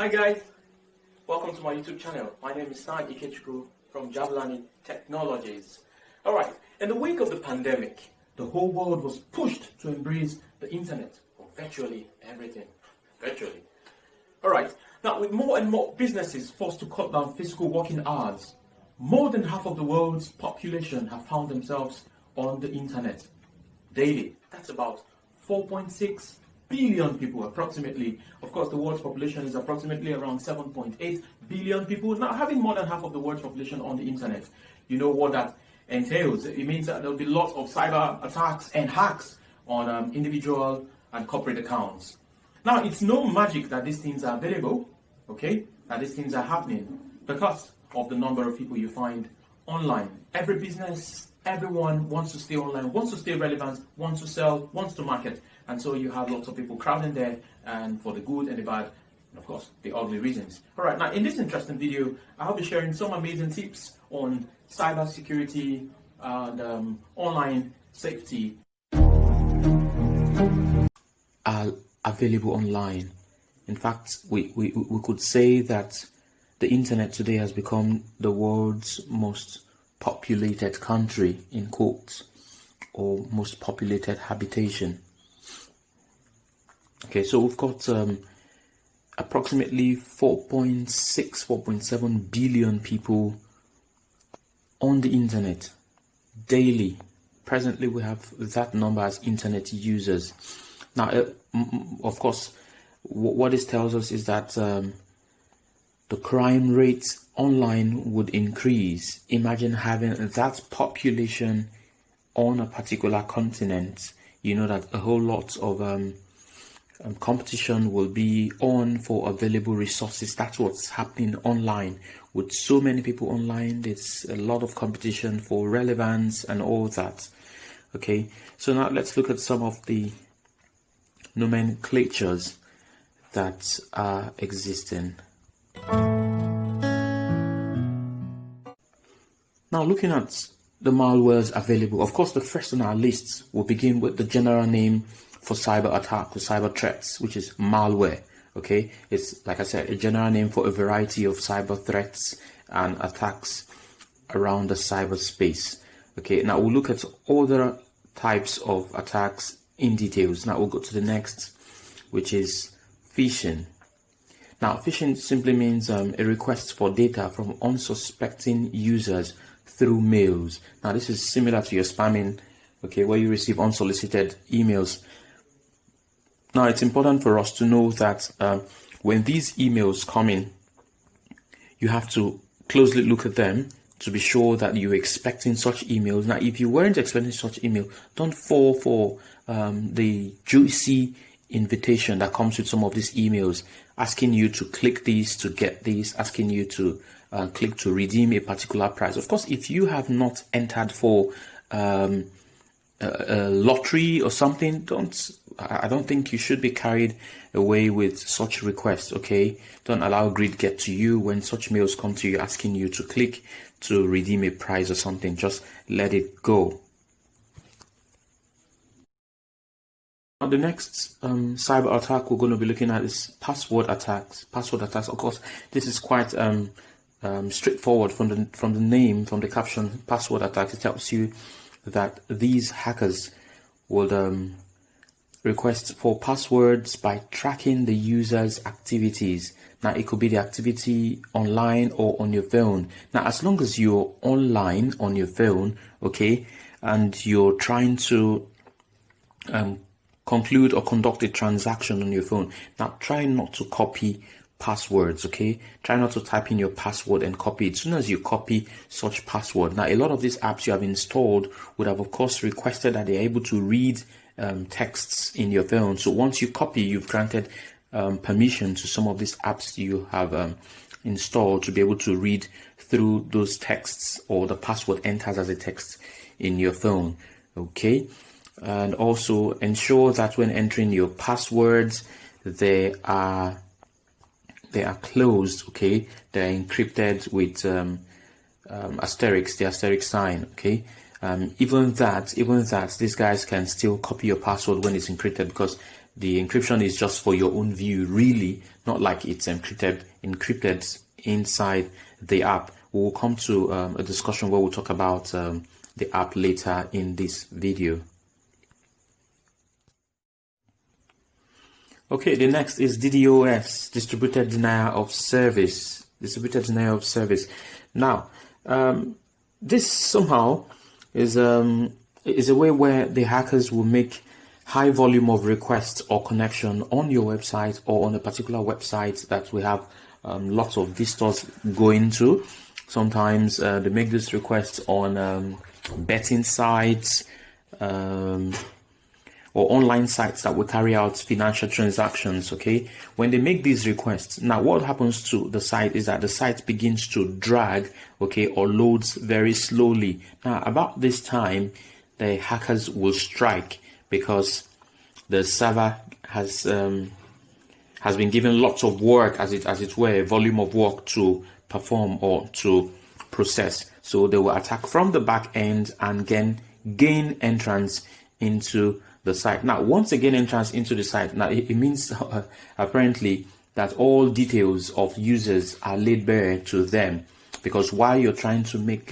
Hi guys, welcome to my YouTube channel. My name is Stan Ikechukwu from Javelani Technologies. Alright, in the wake of the pandemic, the whole world was pushed to embrace the internet for virtually everything. Virtually. Alright, now with more and more businesses forced to cut down physical working hours, more than half of the world's population have found themselves on the internet daily. That's about 4.6 billion people approximately. Of course, the world's population is approximately around 7.8 billion people. Now, having more than half of the world's population on the internet, you know what that entails. It means that there will be lots of cyber attacks and hacks on individual and corporate accounts. Now, it's no magic that these things are available, okay, that these things are happening because of the number of people you find online. Every business, everyone wants to stay online, wants to stay relevant, wants to sell, wants to market. And so you have lots of people crowding there, and for the good and the bad, and of course, the ugly reasons. All right, now in this interesting video, I'll be sharing some amazing tips on cyber security and online safety. Are available online. In fact, we could say that the internet today has become the world's most populated country, in quotes, or most populated habitation. Okay, so we've got approximately 4.7 billion people on the internet daily. Presently, we have that number as internet users. Now, of course, what this tells us is that the crime rate online would increase. Imagine having that population on a particular continent. You know that a whole lot of competition will be on for available resources. That's what's happening online. With so many people online, there's a lot of competition for relevance and all that. Okay, so now let's look at some of the nomenclatures that are existing. Now, looking at the malwares available, of course, the first on our list will begin with the general name for cyber attack, for cyber threats, which is malware. Okay, it's, like I said, a general name for a variety of cyber threats and attacks around the cyberspace. Okay, now we'll look at other types of attacks in details. Now we'll go to the next, which is phishing. Now, phishing simply means a request for data from unsuspecting users through mails. Now, this is similar to your spamming, okay, where you receive unsolicited emails. Now, it's important for us to know that when these emails come in, you have to closely look at them to be sure that you're expecting such emails. Now, if you weren't expecting such email, don't fall for the juicy invitation that comes with some of these emails, asking you to click these to get these, asking you to click to redeem a particular price. Of course, if you have not entered for a lottery or something, I don't think you should be carried away with such requests. Okay, don't allow greed get to you when such mails come to you asking you to click to redeem a prize or something. Just let it go. Now, the next cyber attack we're going to be looking at is password attacks. Password attacks, of course, this is quite straightforward from the name, from the caption. Password attacks, it tells you that these hackers would request for passwords by tracking the user's activities. Now, it could be the activity online or on your phone. Now, as long as you're online on your phone, okay, and you're trying to conclude or conduct a transaction on your phone, now try not to copy passwords. Okay, try not to type in your password and copy it. As soon as you copy such password, now a lot of these apps you have installed would have, of course, requested that they're able to read texts in your phone. So once you copy, you've granted permission to some of these apps you have installed to be able to read through those texts, or the password enters as a text in your phone. Okay, and also ensure that when entering your passwords, they are closed. Okay, they're encrypted with asterisk, the asterisk sign. Okay, even that these guys can still copy your password when it's encrypted, because the encryption is just for your own view, really, not like it's encrypted inside the app. We'll come to a discussion where we'll talk about the app later in this video. Okay, the next is DDoS, distributed denial of service. Distributed denial of service. Now, this somehow is a way where the hackers will make high volume of requests or connection on your website or on a particular website that we have lots of visitors going to. Sometimes they make this request on betting sites, or online sites that will carry out financial transactions. Okay, when they make these requests, now what happens to the site is that the site begins to drag, okay, or loads very slowly. Now about this time, the hackers will strike because the server has been given lots of work, as it were, a volume of work to perform or to process. So they will attack from the back end and gain entrance into the site. Now, once they gain entrance into the site, now it means apparently that all details of users are laid bare to them, because while you're trying to make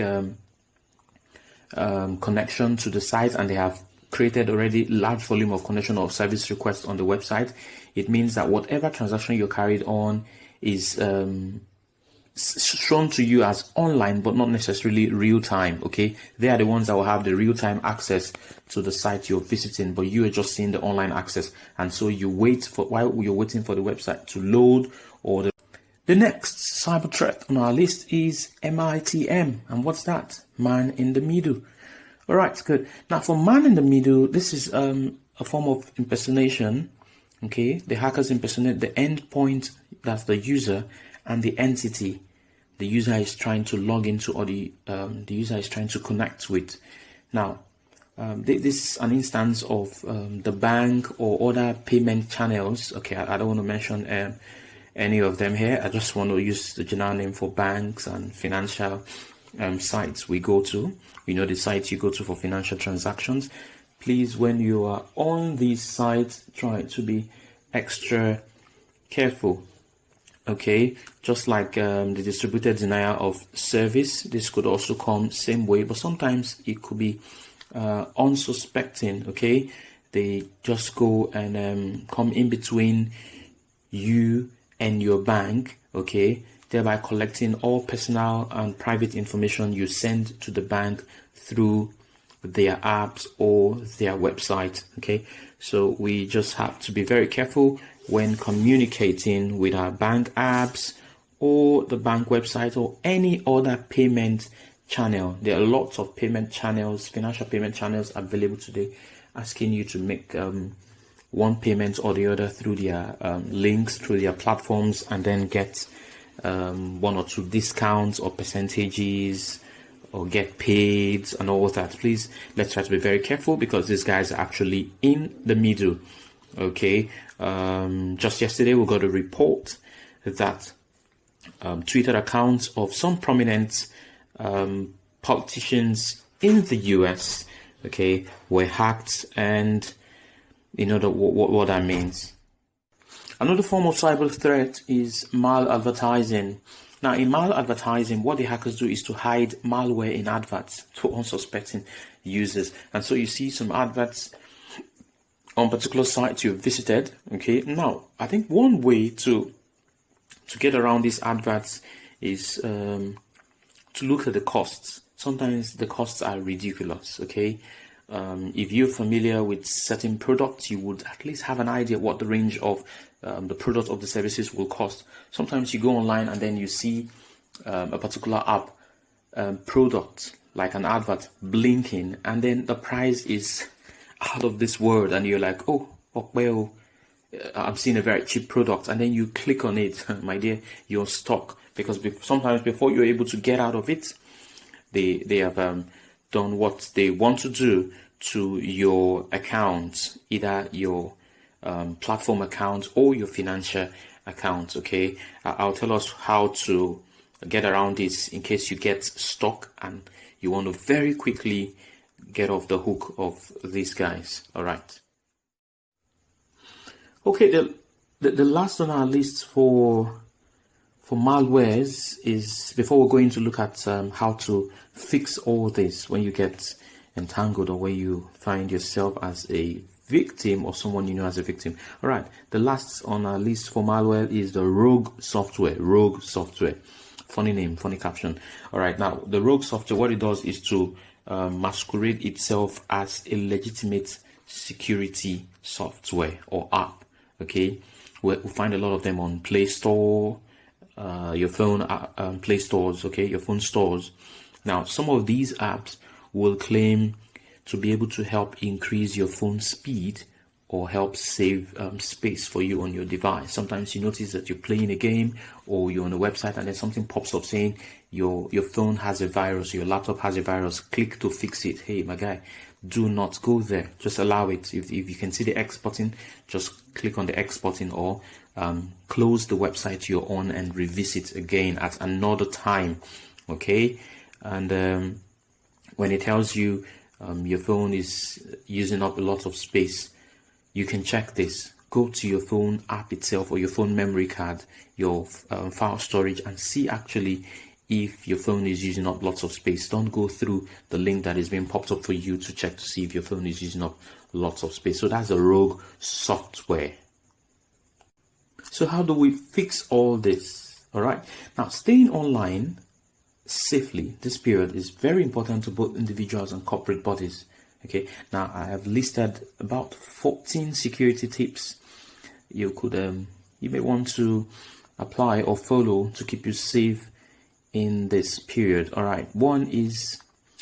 connection to the site and they have created already large volume of connection or service requests on the website, it means that whatever transaction you carried on is shown to you as online, but not necessarily real time. Okay, they are the ones that will have the real time access to the site you're visiting, but you are just seeing the online access, and so you wait for, while you're waiting for the website to load. Or the next cyber threat on our list is MITM, and what's that? Man in the middle. All right, good. Now for man in the middle, this is a form of impersonation. Okay, the hackers impersonate the endpoint, that's the user, and the entity the user is trying to log into, or the user is trying to connect with. Now, this is an instance of the bank or other payment channels. Okay, I don't want to mention any of them here. I just want to use the general name for banks and financial sites we go to. You know, the sites you go to for financial transactions. Please, when you are on these sites, try to be extra careful. Okay, just like the distributed denial of service, this could also come same way, but sometimes it could be unsuspecting. Okay, they just go and come in between you and your bank, okay, thereby collecting all personal and private information you send to the bank through their apps or their website. Okay, so we just have to be very careful when communicating with our bank apps or the bank website or any other payment channel. There are lots of payment channels, financial payment channels available today, asking you to make one payment or the other through their links, through their platforms, and then get one or two discounts or percentages, or get paid and all that. Please, let's try to be very careful, because these guys are actually in the middle. Okay, just yesterday we got a report that Twitter accounts of some prominent politicians in the US, okay, were hacked, and you know what that means. Another form of cyber threat is maladvertising. Now, in maladvertising, what the hackers do is to hide malware in adverts to unsuspecting users, and so you see some adverts on particular sites you've visited. Okay, now I think one way to get around these adverts is to look at the costs. Sometimes the costs are ridiculous. Okay, if you're familiar with certain products, you would at least have an idea what the range of the product of the services will cost. Sometimes you go online and then you see a particular app product, like an advert blinking, and then the price is out of this world, and you're like, oh well, I'm seeing a very cheap product, and then you click on it. My dear, you're stuck, because sometimes before you're able to get out of it, they have done what they want to do to your account, either your platform account or your financial account. Okay, I'll tell us how to get around this in case you get stuck and you want to very quickly get off the hook of these guys. All right. Okay, the The last on our list for malwares is, before we're going to look at how to fix all this when you get entangled or when you find yourself as a victim or someone you know as a victim. All right, the last on our list for malware is the rogue software. Rogue software, funny name, funny caption. All right, now the rogue software, what it does is to masquerade itself as a legitimate security software or app. Okay, we find a lot of them on Play Store, your phone Play stores, okay, your phone stores. Now, some of these apps will claim to be able to help increase your phone speed or help save space for you on your device. Sometimes you notice that you're playing a game or you're on a website and then something pops up saying your phone has a virus, your laptop has a virus, click to fix it. Hey, my guy, do not go there. Just allow it. If you can see the X button, just click on the X button, or close the website you're on and revisit again at another time. Okay, and when it tells you your phone is using up a lot of space, you can check this. Go to your phone app itself or your phone memory card, your file storage, and see actually if your phone is using up lots of space. Don't go through the link that is being popped up for you to check to see if your phone is using up lots of space. So that's a rogue software. So how do we fix all this? All right, now staying online safely this period is very important to both individuals and corporate bodies. Okay, now I have listed about 14 security tips you could you may want to apply or follow to keep you safe in this period. All right, one is,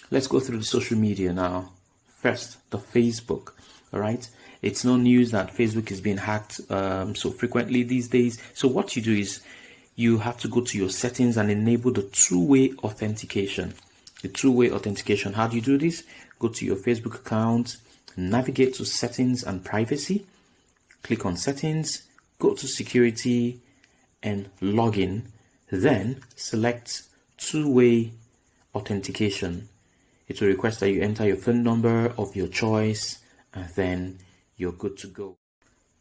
let's go through the social media now. First, the Facebook. All right, it's no news that Facebook is being hacked so frequently these days. So what you do is you have to go to your settings and enable the two-way authentication. The two-way authentication, how do you do this? Go to your Facebook account, navigate to settings and privacy, click on settings, go to security and login, then select two-way authentication. It will request that you enter your phone number of your choice and then you're good to go.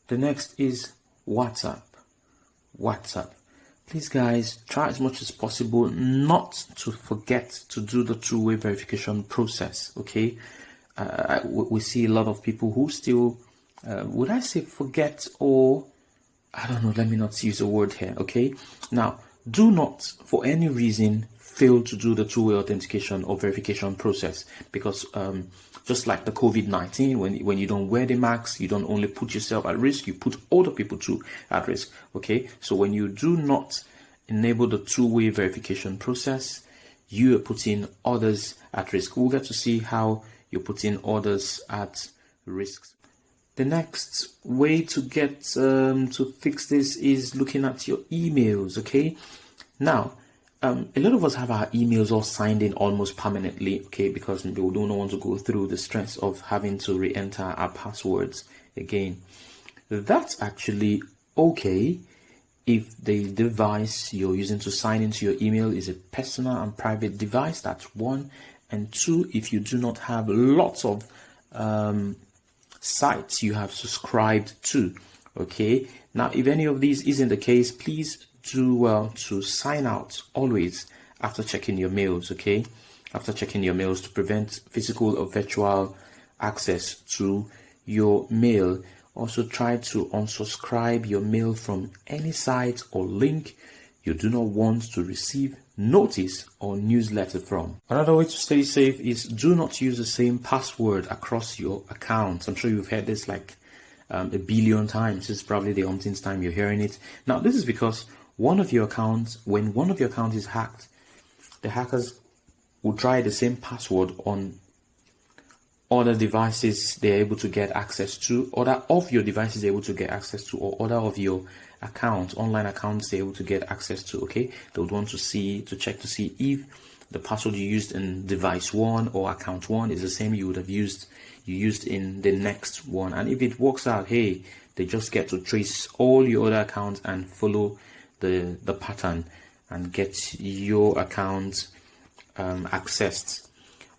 The next is WhatsApp. Please guys, try as much as possible not to forget to do the two-way verification process. Okay, we see a lot of people who still would I say forget, or I don't know, let me not use a word here. Okay, now do not for any reason fail to do the two-way authentication or verification process, because just like the COVID-19, when you don't wear the mask, you don't only put yourself at risk, you put other people too at risk. Okay, so when you do not enable the two-way verification process, you are putting others at risk. We'll get to see how you're putting others at risk. The next way to get to fix this is looking at your emails. Okay, now a lot of us have our emails all signed in almost permanently, okay, because we don't want to go through the stress of having to re-enter our passwords again. That's actually okay if the device you're using to sign into your email is a personal and private device. That's one. And two, if you do not have lots of sites you have subscribed to. Okay, now if any of these isn't the case, please do well to sign out always after checking your mails. Okay, after checking your mails, to prevent physical or virtual access to your mail. Also try to unsubscribe your mail from any site or link you do not want to receive notice or newsletter from. Another way to stay safe is do not use the same password across your accounts. I'm sure you've heard this like a billion times. It's probably the umpteenth time you're hearing it. Now this is because when one of your accounts is hacked, the hackers will try the same password on other devices they're able to get access to, other of your devices they're able to get access to, or other of your accounts, online accounts they're able to get access to. Okay, they would want to check to see if the password you used in device 1 or account 1 is the same you used in the next one. And if it works out, hey, they just get to trace all your other accounts and follow the pattern and get your account accessed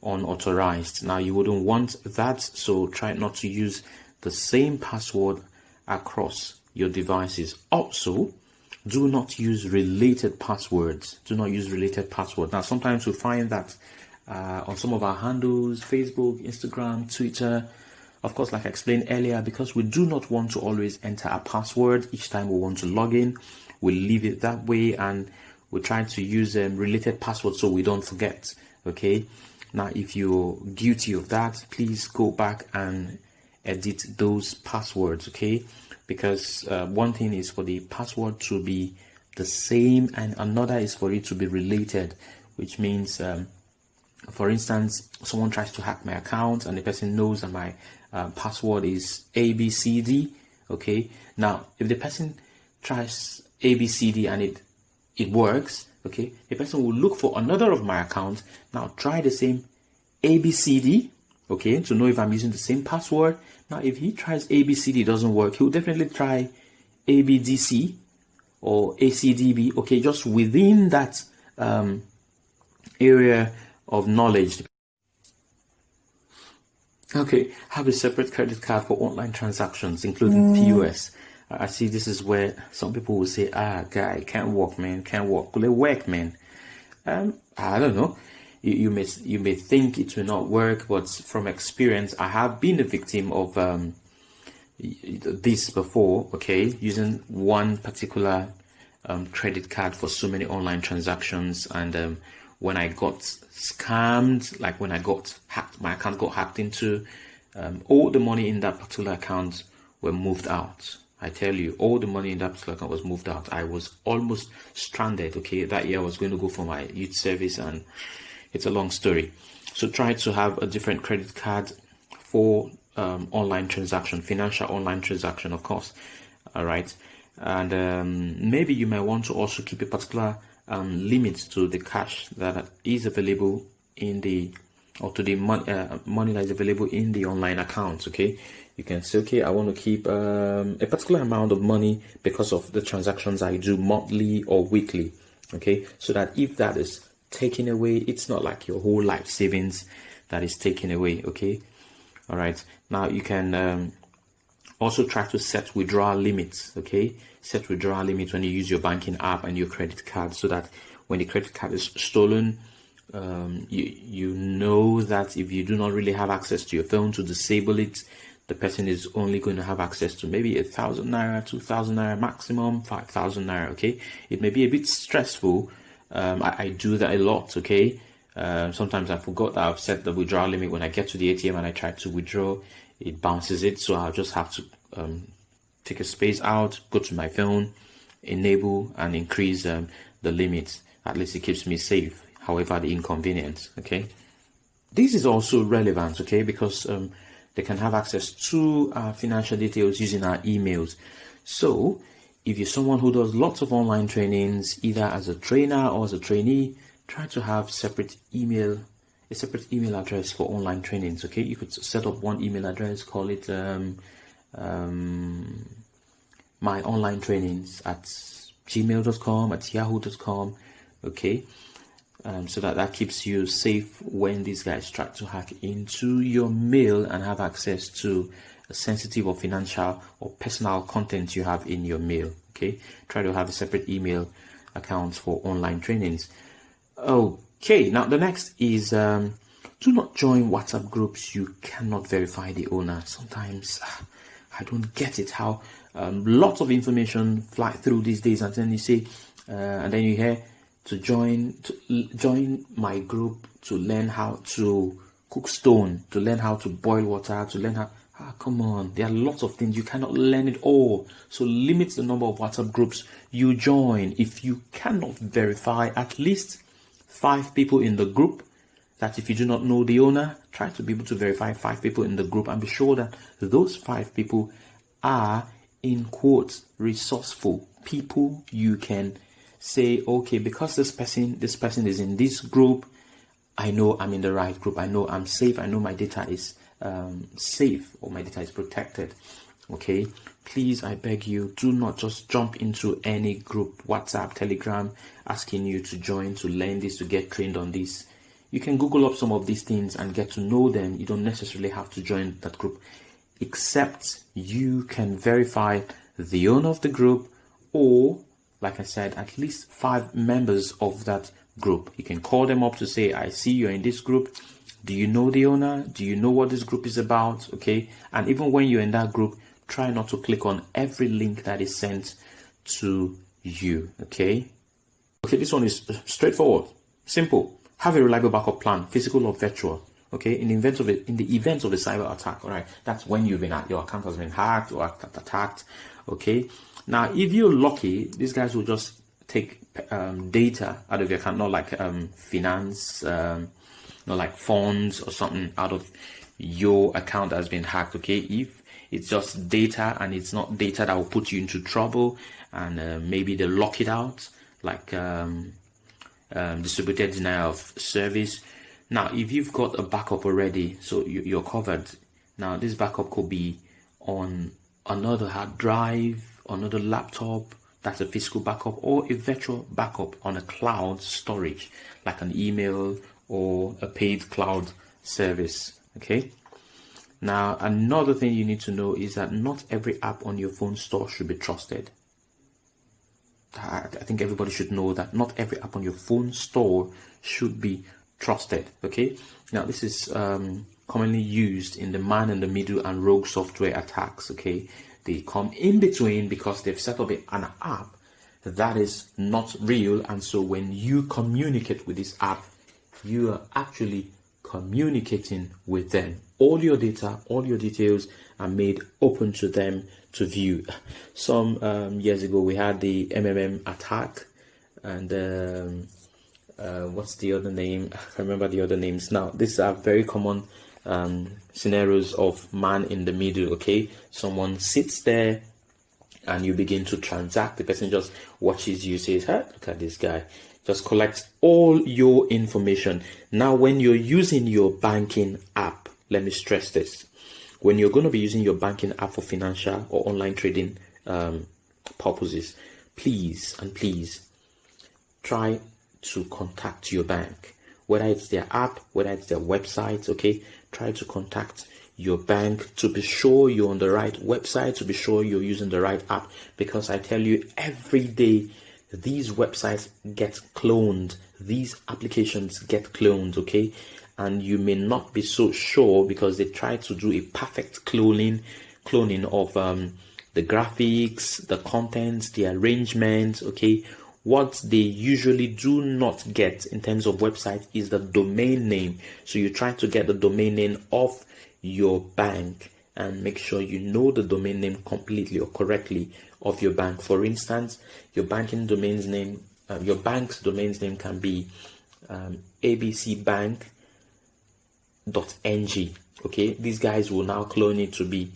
unauthorized. Now you wouldn't want that, so try not to use the same password across your devices. Also, do not use related passwords. Do not use related passwords. Now, sometimes we find that on some of our handles, Facebook, Instagram, Twitter, of course, like I explained earlier, because we do not want to always enter a password each time we want to log in, we leave it that way, and we try to use related passwords so we don't forget. Okay. Now, if you're guilty of that, please go back and edit those passwords. Okay. Because one thing is for the password to be the same, and another is for it to be related, which means, for instance, someone tries to hack my account and the person knows that my password is ABCD. Okay. Now, if the person tries ABCD and it works, okay, the person will look for another of my accounts. Now, try the same ABCD, okay, to know if I'm using the same password. Now, if he tries ABCD, it doesn't work, he'll definitely try ABDC or ACDB, okay, just within that area of knowledge. Okay, have a separate credit card for online transactions, including POS. I see this is where some people will say, guy, can't walk, man, can't walk. Will it work, man? I don't know. You may think it will not work, but from experience, I have been a victim of this before, okay, using one particular credit card for so many online transactions, and when I got scammed, like when I got hacked, my account got hacked into, all the money in that particular account were moved out. I tell you, all the money in that particular account was moved out. I was almost stranded. Okay, that year I was going to go for my youth service, and it's a long story. So try to have a different credit card for online transaction, financial online transaction, of course. All right, and maybe you might want to also keep a particular limit to the cash that is available in the, or to the money that is available in the online accounts. Okay, you can say, okay, I want to keep a particular amount of money because of the transactions I do monthly or weekly. Okay, so that if that is taken away, it's not like your whole life savings that is taken away. Okay, all right. Now you can also try to set withdrawal limits. Okay, set withdrawal limits when you use your banking app and your credit card, so that when the credit card is stolen, you know that if you do not really have access to your phone to disable it, the person is only going to have access to maybe 1,000 naira, 2,000 naira, maximum 5,000 naira. Okay, it may be a bit stressful. I do that a lot. Okay, sometimes I forgot that I've set the withdrawal limit. When I get to the ATM and I try to withdraw, it bounces it, so I'll just have to take a space out, go to my phone, enable and increase the limit. At least it keeps me safe, however the inconvenience. Okay, this is also relevant, okay, because they can have access to our financial details using our emails. So if you're someone who does lots of online trainings, either as a trainer or as a trainee, try to have a separate email address for online trainings. Okay, you could set up one email address, call it my online trainings at gmail.com, at yahoo.com. Okay, so that keeps you safe when these guys try to hack into your mail and have access to a sensitive or financial or personal content you have in your mail. Okay, try to have a separate email account for online trainings. Okay, now the next is do not join WhatsApp groups you cannot verify the owner. Sometimes I don't get it how lots of information fly through these days, and then you say and then you hear to join my group to learn how to cook stone, to learn how to boil water, to learn how. Come on, there are lots of things, you cannot learn it all. So limit the number of WhatsApp groups you join. If you cannot verify at least 5 people in the group, that if you do not know the owner, try to be able to verify 5 people in the group and be sure that those 5 people are, in quotes, resourceful people. You can say, okay, because this person is in this group, I know I'm in the right group, I know I'm safe, I know my data is safe, or my data is protected. Okay, please, I beg you, do not just jump into any group, WhatsApp, Telegram, asking you to join, to learn this, to get trained on this. You can Google up some of these things and get to know them. You don't necessarily have to join that group, except you can verify the owner of the group, or like I said, at least 5 members of that group. You can call them up to say, I see you're in this group. Do you know the owner? Do you know what this group is about? Okay. And even when you're in that group, try not to click on every link that is sent to you. Okay. Okay, this one is straightforward, simple. Have a reliable backup plan, physical or virtual. Okay, in the event of a cyber attack, all right, that's when your account has been hacked or attacked. Okay, now if you're lucky, these guys will just take data out of your account, not like finance, not like funds or something out of your account that has been hacked. Okay, if it's just data and it's not data that will put you into trouble, and maybe they lock it out, like distributed denial of service. Now, if you've got a backup already, so you're covered. Now, this backup could be on another hard drive, another laptop, that's a physical backup, or a virtual backup on a cloud storage, like an email or a paid cloud service. Okay. Now, another thing you need to know is that not every app on your phone store should be trusted. I think everybody should know that not every app on your phone store should be trusted. Okay, now this is commonly used in the man-in-the-middle and rogue software attacks. Okay, they come in between because they've set up an app that is not real, and so when you communicate with this app, you are actually communicating with them. All your data, all your details are made open to them to view. Some years ago we had the attack, and what's the other name? I can't remember the other names now. These are very common scenarios of man in the middle. Okay, someone sits there and you begin to transact. The person just watches you, says, hey, look at this guy, just collects all your information. Now, when you're using your banking app, let me stress this. When you're going to be using your banking app for financial or online trading purposes, please try to contact your bank, whether it's their app, whether it's their website. Okay, try to contact your bank to be sure you're on the right website, to be sure you're using the right app, because I tell you, every day these websites get cloned, these applications get cloned. Okay, and you may not be so sure because they try to do a perfect cloning of the graphics, the contents, the arrangement. Okay, what they usually do not get in terms of website is the domain name. So you try to get the domain name of your bank and make sure you know the domain name completely or correctly of your bank. For instance, your bank's domain name can be abcbank.ng. Okay, these guys will now clone it to be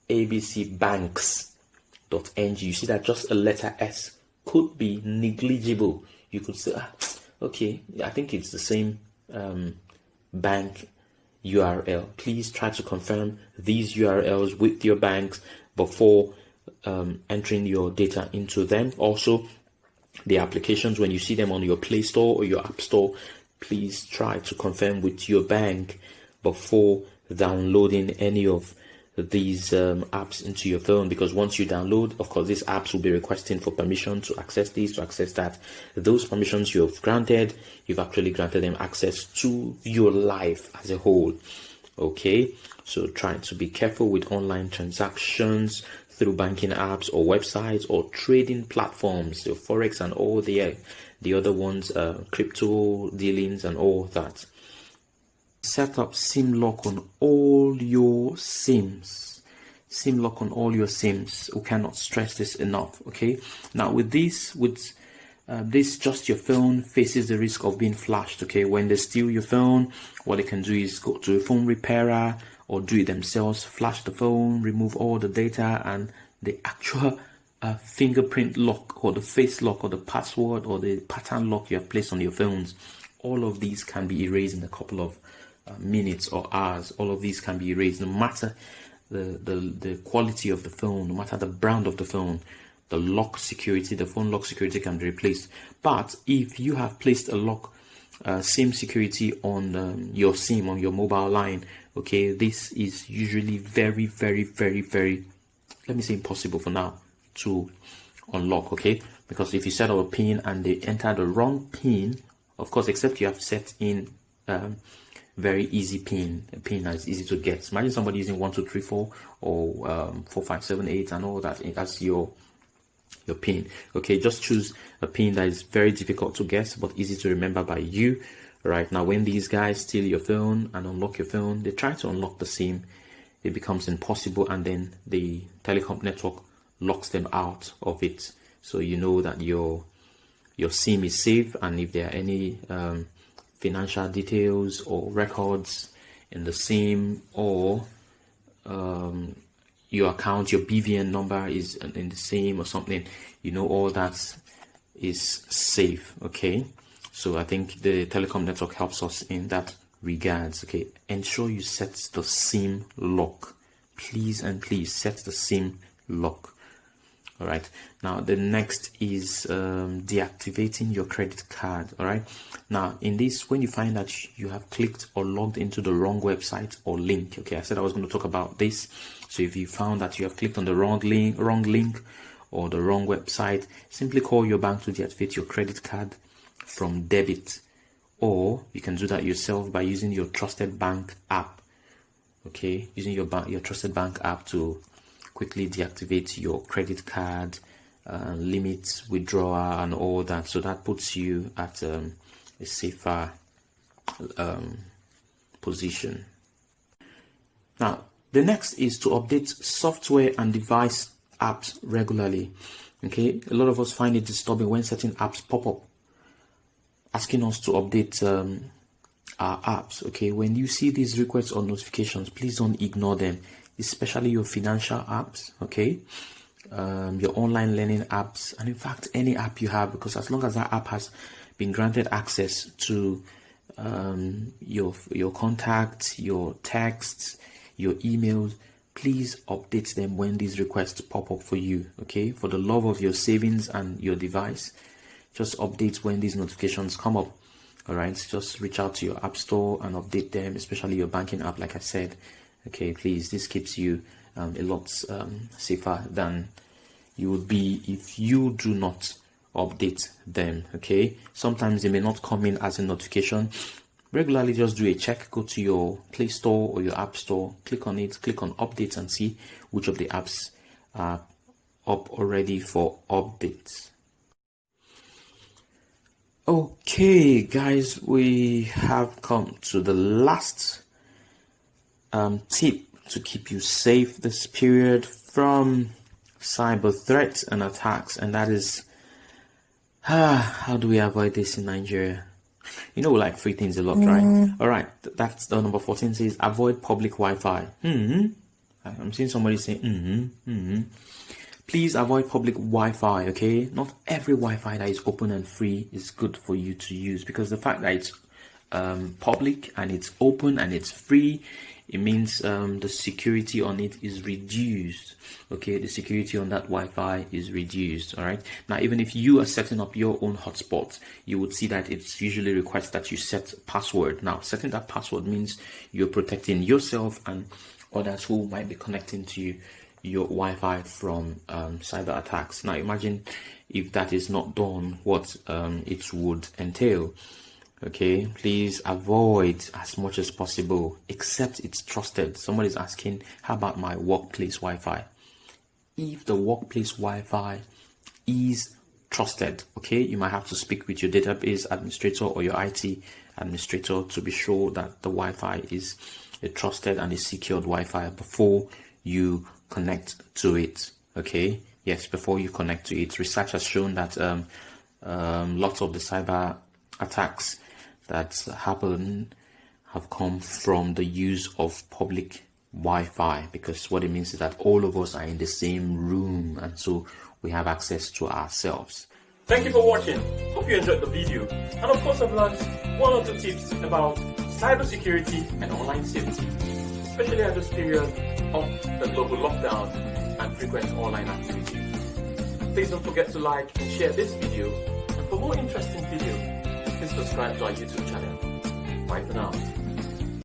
abcbanks.ng. You see that just a letter S could be negligible. You could say, okay, I think it's the same bank URL. Please try to confirm these URLs with your banks before entering your data into them. Also, the applications, when you see them on your Play Store or your App Store, please try to confirm with your bank before downloading any of these apps into your phone, because once you download, of course, these apps will be requesting for permission to access this, to access that. Those permissions you've actually granted them access to your life as a whole. Okay, so try to be careful with online transactions through banking apps or websites or trading platforms, so forex and all the other ones, crypto dealings and all that. Set up SIM lock on all your SIMs. SIM lock on all your SIMs. We cannot stress this enough. Okay. Now with this, just your phone faces the risk of being flashed. Okay. When they steal your phone, what they can do is go to a phone repairer or do it themselves. Flash the phone, remove all the data, and the actual fingerprint lock or the face lock or the password or the pattern lock you have placed on your phones. All of these can be erased in a couple of minutes or hours. All of these can be erased, no matter the quality of the phone, no matter the brand of the phone. The lock security, the phone lock security can be replaced. But if you have placed a lock SIM security on your SIM, on your mobile line, okay, this is usually very, very, very, very, let me say impossible for now, to unlock, okay? Because if you set up a pin and they enter the wrong pin, of course, except you have set in very easy pin, a pin that is easy to get. Imagine somebody using 1234 or 4578 and all that. That's your pin. Okay, just choose a pin that is very difficult to get but easy to remember by you. Right now, when these guys steal your phone and unlock your phone, they try to unlock the SIM. It becomes impossible, and then the telecom network locks them out of it. So you know that your SIM is safe, and if there are any financial details or records in the SIM, or your account, your BVN number is in the SIM or something, you know all that is safe. Okay, so I think the telecom network helps us in that regards. Okay, ensure you set the SIM lock, please, and please set the SIM lock. All right, now the next is deactivating your credit card. All right, now in this, when you find that you have clicked or logged into the wrong website or link, okay, I said I was going to talk about this. So if you found that you have clicked on the wrong link or the wrong website, simply call your bank to deactivate your credit card from debit, or you can do that yourself by using your trusted bank app. Okay, using your trusted bank app to quickly deactivate your credit card, limits, withdrawal, and all that. So that puts you at a safer position. Now, the next is to update software and device apps regularly. Okay, a lot of us find it disturbing when certain apps pop up asking us to update our apps. Okay, when you see these requests or notifications, please don't ignore them, especially your financial apps, okay, your online learning apps, and in fact any app you have, because as long as that app has been granted access to your contacts, your texts, your emails, please update them when these requests pop up for you. Okay, for the love of your savings and your device, just update when these notifications come up. All right, just reach out to your app store and update them, especially your banking app, like I said. Okay, please, this keeps you a lot safer than you would be if you do not update them. Okay, sometimes they may not come in as a notification. Regularly, just do a check. Go to your Play Store or your App Store, click on it, click on updates, and see which of the apps are up already for updates. Okay, guys, we have come to the last tip to keep you safe this period from cyber threats and attacks, and that is how do we avoid this in Nigeria? You know, we like free things a lot, right? All right, that's the number 14 says avoid public Wi-Fi. I'm seeing somebody saying Please avoid public Wi-Fi, okay? Not every Wi-Fi that is open and free is good for you to use, because the fact that it's public and it's open and it's free, it means the security on it is reduced. Okay, the security on that Wi-Fi is reduced. All right, now even if you are setting up your own hotspot, you would see that it's usually requests that you set password. Now, setting that password means you're protecting yourself and others who might be connecting to your Wi-Fi from cyber attacks. Now imagine if that is not done, what it would entail. Okay, please avoid as much as possible, except it's trusted. Somebody's asking, how about my workplace Wi-Fi? If the workplace Wi-Fi is trusted, okay, you might have to speak with your database administrator or your IT administrator to be sure that the Wi-Fi is a trusted and a secured Wi-Fi before you connect to it. Okay, yes, before you connect to it. Research has shown that lots of the cyber attacks that happen have come from the use of public Wi-Fi, because what it means is that all of us are in the same room, and so we have access to ourselves. Thank you for watching. Hope you enjoyed the video, and of course I've learned one or two tips about cybersecurity and online safety, especially at this period of the global lockdown and frequent online activities. Please don't forget to like and share this video, and for more interesting videos, please subscribe to our YouTube channel. Bye for now.